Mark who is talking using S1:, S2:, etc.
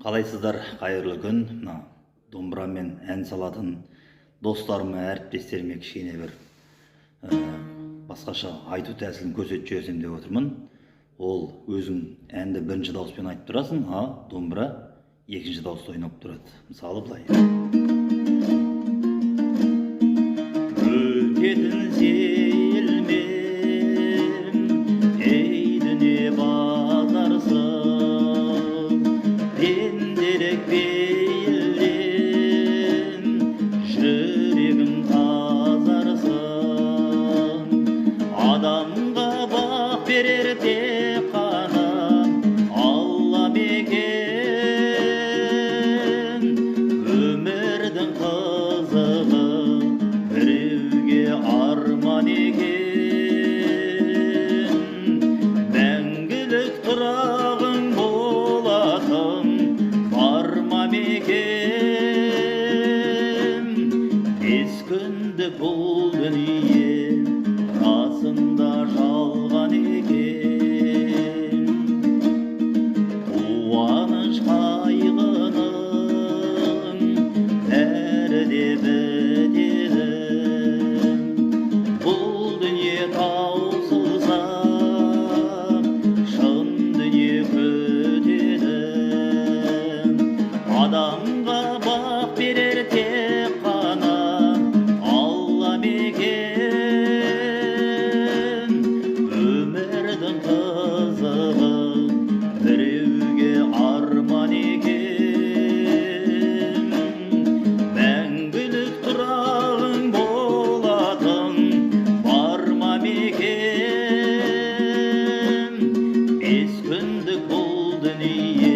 S1: Қалайсыздар, қайырлы күн. Мына домбырамен ән салатын достарыма, әріптестеріме кішкене бір басқаша айту тәсілін көрсетіп жіберсем деп отырмын. Ол өзің әнді бірінші дауыспен айтып тұрасың, домбыра екінші дауыста ойнап тұрады. Мысалы былай. Өтетін сейілмен ей дүние базарсың, пенделік бейілден жүрегім тазарсың. Адамға бақ берер тек қана Алла мекен. Өмірдің қызығы біреуге арман екен. Мәңгілік тұрағың болатын бар ма мекен. Бес күндік бұл дүние расында жалған екен. Қуаныш қайғының бәрі де бітеді. Бұл дүние таусылса шын дүние күтеді. Адамға бақ берер тек қана Алла мекен. Өмірдің қызығы біреуге арман екен. Мәңгілік тұрағың болатын бар ма мекен. Бес күндік бұл дүние